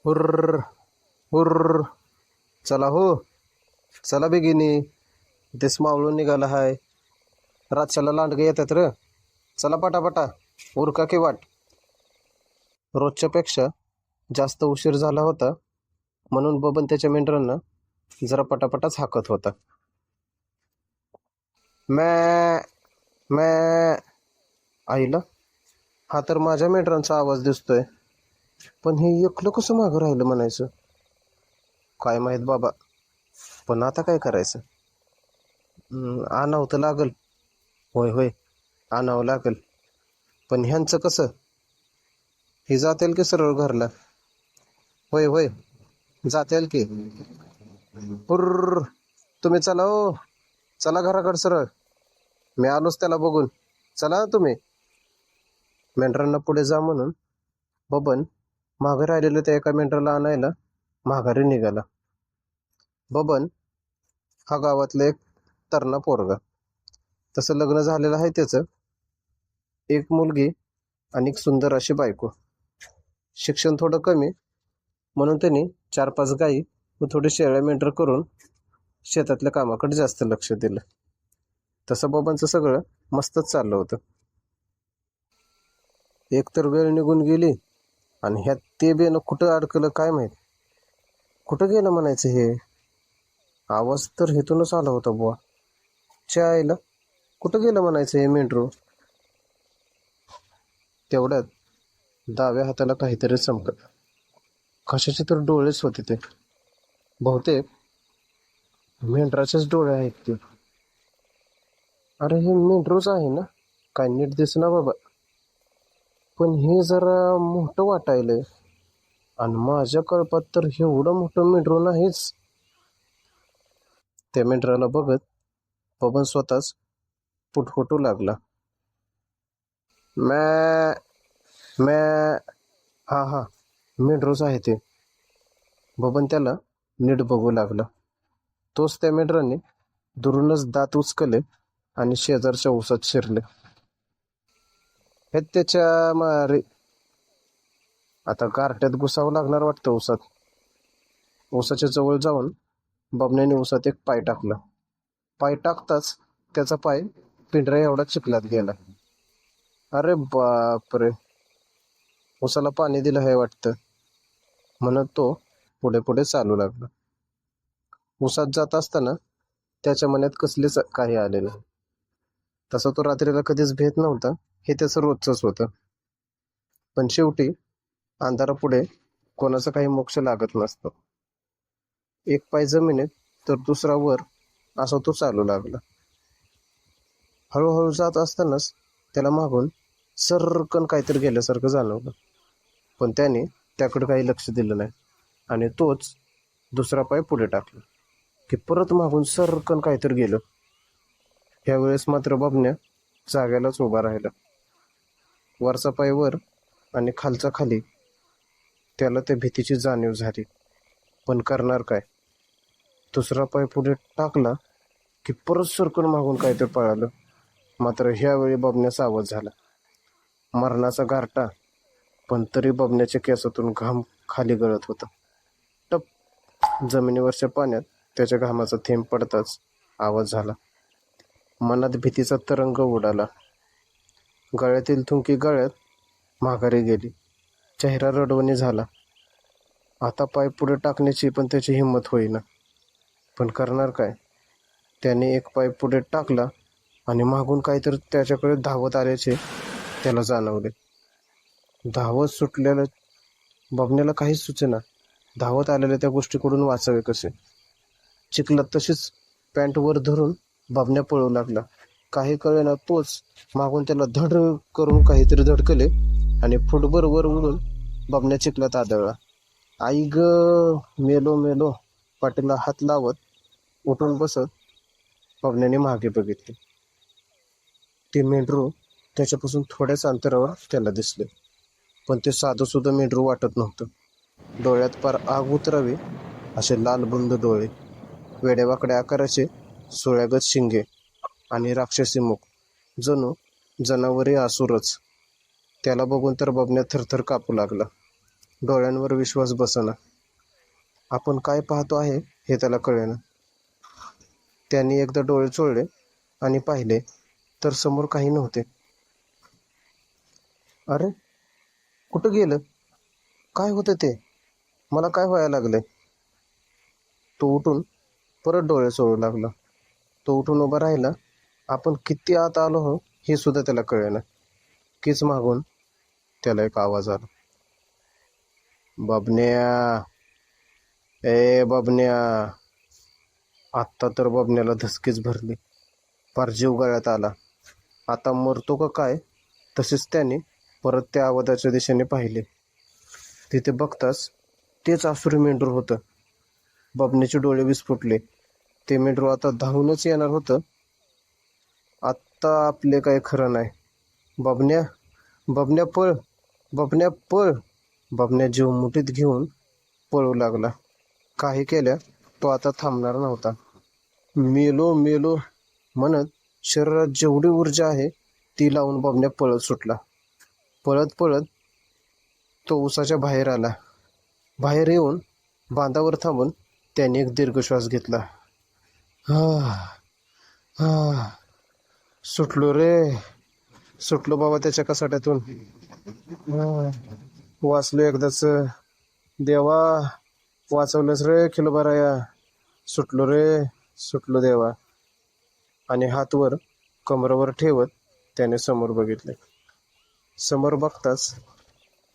हुर्र हुर्र. चला हो, चला बेगिनी. तेच मावळून निघाला हाय. रातच्याला लांडगे येतात र. चला पटापटा, उरका की वाट. रोजच्या पेक्षा जास्त उशीर झाला होता, म्हणून बबन त्याच्या मेंढरांना जरा पटापटाच हाकत होता. मॅ मॅ. आईला, हा तर माझ्या मेंढरांचा आवाज दिसतोय. पण हे एकलं कसं मागं राहिलं म्हणायचं. काय माहित बाबा, पण आता काय करायचं. आणावं तर लागल. होय होय, आणावं लागल. पण ह्यांचं कसं, हे जातील की सरळ घरला. होय होय, जातील की. हुर्र. तुम्ही चला हो, चला घराकडे सरळ. मी आलोच त्याला बघून. चला तुम्ही. मेंढरांना पुढे जा म्हणून बबन माघे राहिलेलं त्या एका मेंढराला आणायला माघारी निघाला. बबन हा गावातला एक तरणा पोरगा. तसं लग्न झालेलं आहे त्याचं. एक मुलगी आणि एक सुंदर अशी बायको. शिक्षण थोडं कमी, म्हणून त्यांनी 4-5 गायी व थोडी शेळ्या मेंढर करून शेतातल्या कामाकडे जास्त लक्ष दिलं. तसं बबनचं सगळं मस्तच चाललं होतं. एक तर वेळ निघून गेली आणि ह्यात ते बेनं कुठं अडकलं काय माहित. कुठं गेलं म्हणायचं हे. आवाज तर हेतूनच आला होता बुवा. च्या आईला, कुठं गेलं म्हणायचं हे मेंढरू. तेवढ्यात डाव्या हाताला काहीतरी चमकत. कशाचे तर डोळेच होते ते. बहुतेक मेंढराचेच डोळे आहेत ते. अरे हे मेंढरूच आहे ना, काय नीट दिसना बाबा. पण हे जरा मोठं वाटायलंय. आणि माझ्या कळपात तर एवढं मोठं मेंढरू नाहीच. त्या मेंढराला बघत बबन स्वतःच पुटपुटू लागला. मॅ मॅ. हा हा, मेंढरूच आहे ते. बबन त्याला नीट बघू लागला. तोच त्या मेंढराने दुरूनच दात उचकले आणि शेजारच्या ऊसात शिरले. हे त्याच्या मारे. आता गारट्यात घुसावं लागणार वाटतं ऊसात. ऊसाच्या जवळ जाऊन बबण्याने ऊसात एक पाय टाकला. पाय टाकताच त्याचा पाय पिंढरा एवढा चिखलात गेला. अरे बापरे. ऊसाला पाणी दिलं हे वाटतं, म्हणत तो पुढे पुढे चालू लागला. ऊसात जात असताना त्याच्या मनात कसलेच काही आले नाही. तसा तो रात्रीला कधीच भेट नव्हता, हे त्याचं रोजचंच होतं. पण शेवटी अंधारापुढे कोणाचा काही मोक्ष लागत नसतो. एक पाय जमिनीत तर दुसरा वर, असा तो चालू लागला. हळूहळू जात असतानाच त्याला मागून सर्रकन काहीतरी गेल्यासारखं जाणवलं. पण त्याने त्याकडे काही लक्ष दिलं नाही आणि तोच दुसरा पाय पुढे टाकला की परत मागून सर्रकन काहीतरी गेलं. ह्यावेळेस मात्र बबन्या जाग्यालाच उभा राहिला. वरचा पाय वर आणि खालचा खाली. त्याला त्या भीतीची जाणीव झाली. पण करणार काय. दुसरा पाय पुढे टाकला की परत सरकून मागून काहीतरी पळालं. मात्र ह्यावेळी बबन्या सावध झाला. मरणाचा गारटा, पण तरी बबन्याच्या केसातून घाम खाली गळत होता. टप. जमिनीवरच्या पाण्यात त्याच्या घामाचा थेंब पडताच आवाज झाला. मनात भीतीचा तरंग उडाला. गळ्यातील थुंकी गळ्यात माघारी गेली. चेहरा रडवणी झाला. आता पाय पुढे टाकण्याची पण त्याची हिंमत होईना. पण करणार काय. त्याने एक पाय पुढे टाकला आणि मागून काहीतरी त्याच्याकडे धावत आल्याचे त्याला जाणवले. धावत सुटलेल्या बबण्याला काहीच सुचेना. धावत आलेल्या त्या गोष्टीकडून वाचावे कसे. चिखलात तशीच पॅन्ट वर धरून बबण्या पळू लागला. काही कळेना तोच मागून त्याला धड करून काहीतरी धडकले आणि फुटभर वर उडून बबण्या चिखलात आदळला. आई ग, मेलो मेलो. पाठीला हात लावत उठून बसत बबण्याने मागे बघितले. ते मेंढरू त्याच्यापासून थोड्याच अंतरावर त्याला दिसले. पण ते साधं सुद्धा मेंढरू वाटत नव्हतं. डोळ्यात पार आग उतरावी असे लालबुंद डोळे, वेड्यावाकड्या आकाराचे सुळ्यागत शिंगे आणि राक्षसी मुख. जणू जनावरे असुरच. त्याला बघून तर बबण्या थरथर कापू लागला. डोळ्यांवर विश्वास बसना. आपण काय पाहतो आहे हे त्याला कळेना. त्यांनी एकदा डोळे चोळले आणि पाहिले तर समोर काही नव्हते. अरे, कुठं गेलं? काय होतं ते? मला काय व्हायला लागलंय? तो उठून परत डोळे चोळू लागला. तो उठून उभा राहिला. आपण किती आत आलो हो हे सुद्धा त्याला कळेना. कीच मागून त्याला एक आवाज आला. बबन्या, ए बबन्या. आत्ता तर बबन्याला धसकीच भरली. फार जीव गळ्यात आला. आता मरतो का काय? तसेच त्याने परत त्या आवाजाच्या दिशेने पाहिले. तिथे बघताच तेच आसुरी मेंढरू होतं. बबन्याचे डोळे विस्फुटले. ते मेंढरू आता धावूनच येणार होतं. आत्ता आपले काय खरं नाही. बबन्या, बबन्या पळ, बबन्या पळ. बबन्या जीव मुठीत घेऊन पळू लागला. काही केल्या तो आता थांबणार नव्हता. मेलो मेलो म्हणत शरीरात जेवढी ऊर्जा आहे ती लावून बबन्या पळत सुटला. पळत पळत तो उसाच्या बाहेर आला. बाहेर येऊन बांधावर थांबून त्याने एक दीर्घ श्वास घेतला. हा हा, सुटलो रे, सुटलो बाबा त्याच्या कसाट्यातून. वाचलो एकदाच. देवा, वाचवलंच रे खिलोबाराया. सुटलो रे, सुटलो देवा. आणि हात वर कमरावर ठेवत त्याने समोर बघितले. समोर बघताच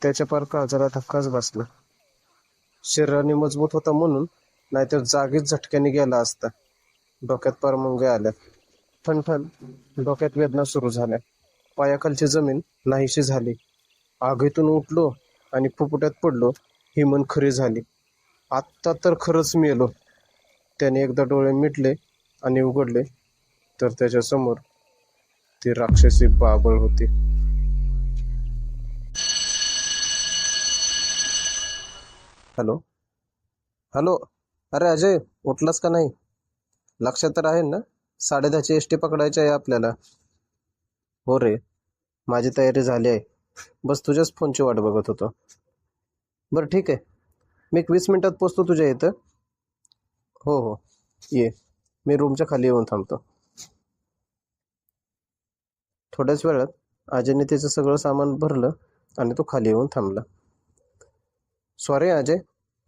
त्याच्या पार काळजाला धक्काच बसला. शरीराने मजबूत होता म्हणून, नाहीतर जागीच झटक्याने गेला असता. डोक्यात पार मुंग्या आल्या. ठणठण डोक्यात वेदना सुरू झाल्या. पायाखालची जमीन नाहीशी झाली. आगीतून उठलो आणि फुफुट्यात पडलो ही मन खरी झाली. आत्ता तर खरंच मेलो. त्याने एकदा डोळे मिटले आणि उघडले तर त्याच्या समोर ती राक्षसी बाबळ होती. Hello, hello. अरे अजय, उठलास का नाही? लक्षात तर आहे ना, 10:30ची एस टी पकडायची आहे आपल्याला. हो रे, माझी तयारी झाली आहे. बस तुझ्याच फोनची वाट बघत होतो. बरं ठीक आहे, मी एक 20 मिनिटात पोचतो तुझ्या इथं. हो हो, ये. मी रूमच्या खाली येऊन थांबतो. थोड्याच वेळात अजयने त्याचं सगळं सामान भरलं आणि तो खाली येऊन थांबला. सॉरी अजय,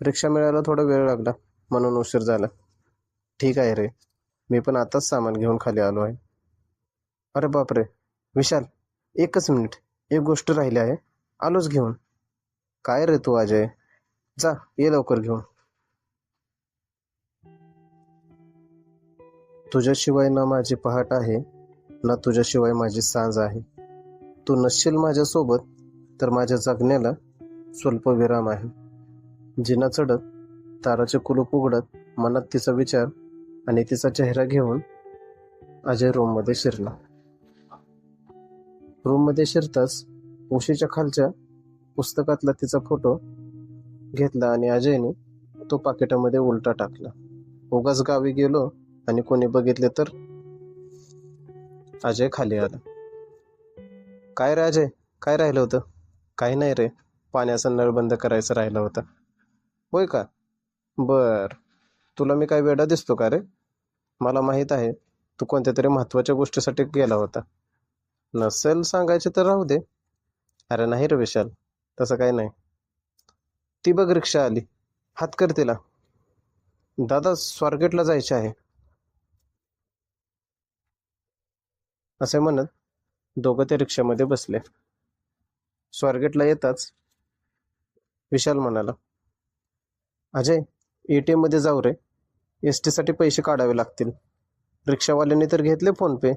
रिक्षा मिळायला थोडा वेळ लागला म्हणून उशीर झाला. ठीक आहे रे, मी पण आताच सामान घेऊन खाली आलो आहे. अरे बापरे, विशाल, एकच मिनिट, एक गोष्ट राहिली आहे, आलोच घेऊन. काय रे तू अजय, जा ये लवकर घेऊन. तुझ्याशिवाय ना माझी पहाट आहे, ना तुझ्याशिवाय माझी सांज आहे. तू नसशील माझ्यासोबत तर माझ्या जगण्याला स्वल्प विराम आहे. जिना चढत, ताराचे कुलूप उघडत, मनात तिचा विचार आणि तिचा चेहरा घेऊन अजय रूममध्ये शिरला. रूममध्ये शिरताच उशीच्या खालच्या पुस्तकातला तिचा फोटो घेतला आणि अजयने तो पाकिटामध्ये उलटा टाकला. उगाच गावी गेलो आणि कोणी बघितले तर. अजय खाली आला. काय रे अजय, काय राहिलं होतं? काही नाही रे, पाण्याचा नळ बंद करायचा राहिला होता. होय का? बर, तुला मी काय वेडा दिसतो का रे? मला माहित आहे तू कोणत्या तरी महत्वाच्या गोष्टीसाठी गेला होता. नसेल सांगायचे तर राहू दे. अरे नाही रे विशाल, तसं काही नाही. ती बघ रिक्षा आली, हात कर तिला. दादा, स्वारगेटला जायचे आहे. असे म्हणत दोघं त्या रिक्षामध्ये बसले. स्वारगेटला येताच विशाल म्हणाला, अजय, ATM मध्ये जाऊ रे, ST साठी पैसे काढावे लागतील. रिक्षावाल्यांनी तर घेतले फोन पे,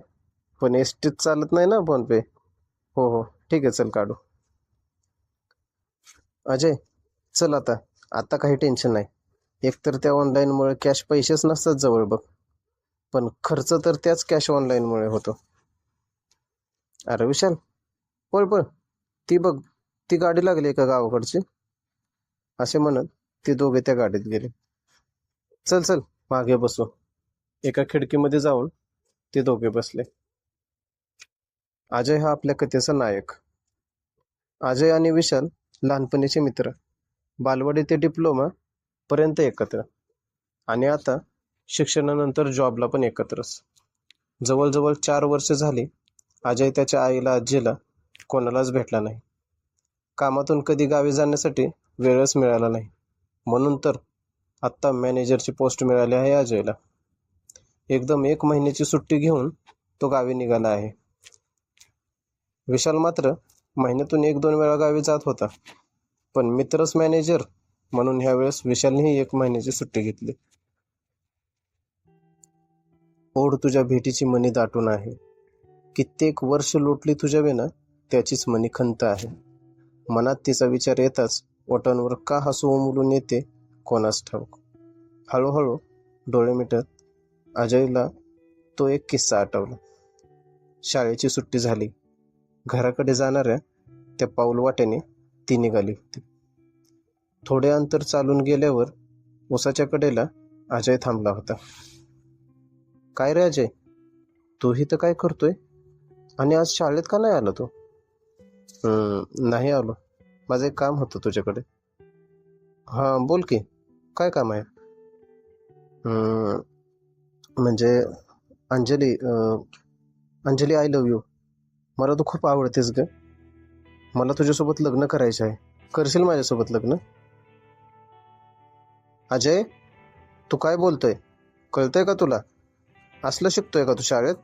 पण ST चालत नाही ना फोन पे. हो हो, ठीक आहे, चल काढू. अजय, चल आता, आता काही टेन्शन नाही. एकतर त्या ऑनलाईनमुळे कॅश पैसेच नसतात जवळ बघ, पण खर्च तर त्याच कॅश ऑनलाईनमुळे होतो. अरे विशाल, पळ पळ, ती बघ, ती गाडी लागली का गावाकडची. असे म्हणत ते दोघे त्या गाडीत गेले. चल चल, मागे बसू. एका खिडकीमध्ये जाऊन ते दोघे बसले. अजय हा आपल्या कथेचा नायक. अजय आणि विशाल लहानपणीचे मित्र. बालवाडी ते डिप्लोमा पर्यंत एकत्र, आणि आता शिक्षणानंतर जॉबला पण एकत्रच. जवळजवळ 4 वर्ष झाली अजय त्याच्या आईला आजीला कोणालाच भेटला नाही. कामातून कधी गावी जाण्यासाठी वेळच मिळाला नाही. म्हणून तर आत्ता मॅनेजरची पोस्ट मिळाली आहे अजयला. एकदम 1 महिन्याची सुट्टी घेऊन तो गावी निघाला आहे. विशाल मात्र महिन्यातून 1-2 वेळा गावी जात होता, पण मित्रच मॅनेजर म्हणून ह्यावेळेस विशालनेही 1 महिन्याची सुट्टी घेतली. ओढ तुझ्या भेटीची मनी दाटून आहे, कित्येक वर्ष लोटली तुझ्या विना त्याचीच मनी खंत आहे. मनात तिचा विचार येताच ओठांवर का हसू उमलून येते कोणास ठाऊक. हळूहळू डोळे मिटत अजयला तो एक किस्सा आठवला. शाळेची सुट्टी झाली. घराकडे जाणाऱ्या त्या पाऊलवाटेने ती निघाली होती. थोडे अंतर चालून गेल्यावर उसाच्या कडेला अजय थांबला होता. काय रे अजय, तू इथं काय करतोय? आणि आज शाळेत का नाही आला तू? नाही आलो, माझं एक काम होतं तुझ्याकडे. हां बोल की, काय काम आहे? म्हणजे Anjali, Anjali I love you. मला तू खूप आवडतेस ग. मला तुझ्यासोबत लग्न करायचं आहे. करशील माझ्यासोबत लग्न? अजय, तू काय बोलतोय? कळतंय का तुला? असलं शिकतोय का तू शाळेत?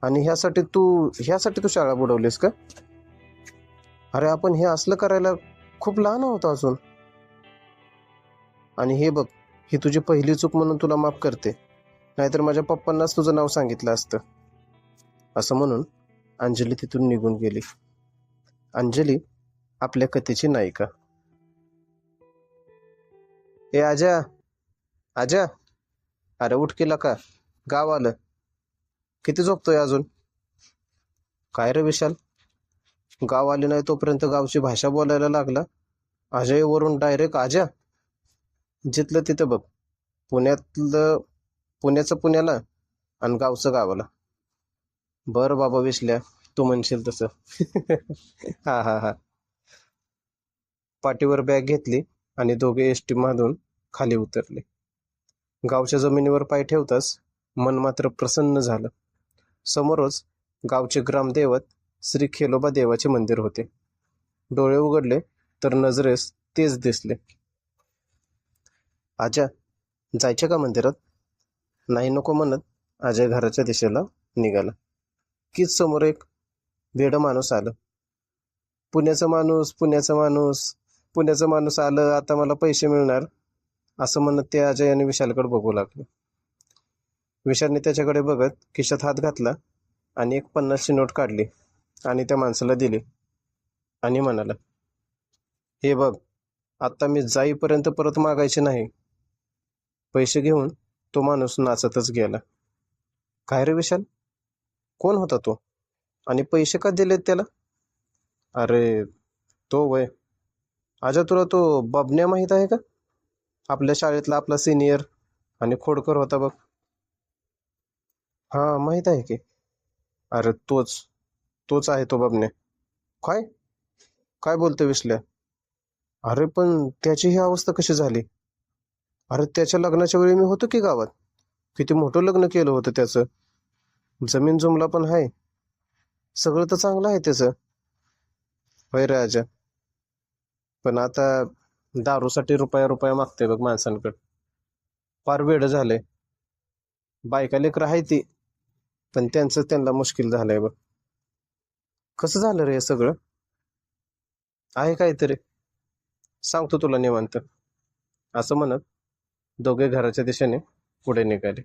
आणि ह्यासाठी तू शाळा बुडवलीस का? अरे आपण हे असलं करायला खूप लहान आहोत अजून. आणि हे बघ, ही तुझी पहिली चूक म्हणून तुला माफ करते, नाहीतर माझ्या पप्पांनाच तुझं नाव सांगितलं असतं. असं म्हणून अंजली तिथून निघून गेली. अंजली आपल्या कथेची नायिका. ए आजा, आजा, अरे उठ केला का? गाव आलं. किती झोपतोय अजून? काय रे विशाल, गाव आले नाही तोपर्यंत गावची भाषा बोलायला लागला. अजय वरून डायरेक्ट आजा. जिथलं तिथं बघ, पुण्याचं पुण्याला आणि गावचं गावाला. बरं बाबा विसल्या, तू म्हणशील तसं. हा हा हा. पाठीवर बॅग घेतली आणि दोघे एसटी मधून खाली उतरले. गावच्या जमिनीवर पाय ठेवताच मन मात्र प्रसन्न झालं. समोरच गावचे ग्रामदैवत श्री खेलोबा देवाचे मंदिर होते. डोळे उघडले तर नजरेस तेच दिसले. आजा, जायचे का मंदिरात? नाही नको म्हणत अजय घराच्या दिशेला निघाला. कीच समोर एक वेडं माणूस आलं. पुण्याचा माणूस, पुण्याचा माणूस, पुण्याचा माणूस आलं, आता मला पैसे मिळणार, असं म्हणत ते अजय आणि विशालकडे बघू लागले. विशालने त्याच्याकडे बघत खिशात हात घातला आणि एक 50ची नोट काढली आणि त्या माणसाला दिली आणि म्हणाला, हे बघ, आता मी जाईपर्यंत परत मागायचे नाही. पैसे घेऊन तो माणूस नाचतच गेला. काय रे विशाल, कोण होता तो आणि पैसे का दिलेत त्याला? अरे तो वय आजा, तुला तो बबन्या माहित आहे का? आपल्या शाळेतला आपला सिनियर आणि खोडकर होता बघ. हा माहित आहे की. अरे तोच तोच आहे तो बबन्या. काय काय बोलतो विसल्या? अरे पण त्याची ही अवस्था कशी झाली? अरे त्याच्या लग्नाच्या वेळी मी होतो की गावात. किती मोठं लग्न केलं होतं त्याचं. जमीन जुमला पण आहे, सगळं तर चांगलं आहे त्याचं. होय रे आजा, पण आता दारूसाठी रुपया रुपया मागते बघ माणसांकडे. फार वेळ झालंय. बायका लेकरं आहे ती, पण त्यांचं त्यांना मुश्किल झालंय बघ. कसं झालं रे हे सगळं? आहे काहीतरी, सांगतो तुला निवांत. असं म्हणत दोघे घराच्या दिशेने पुढे निघाले.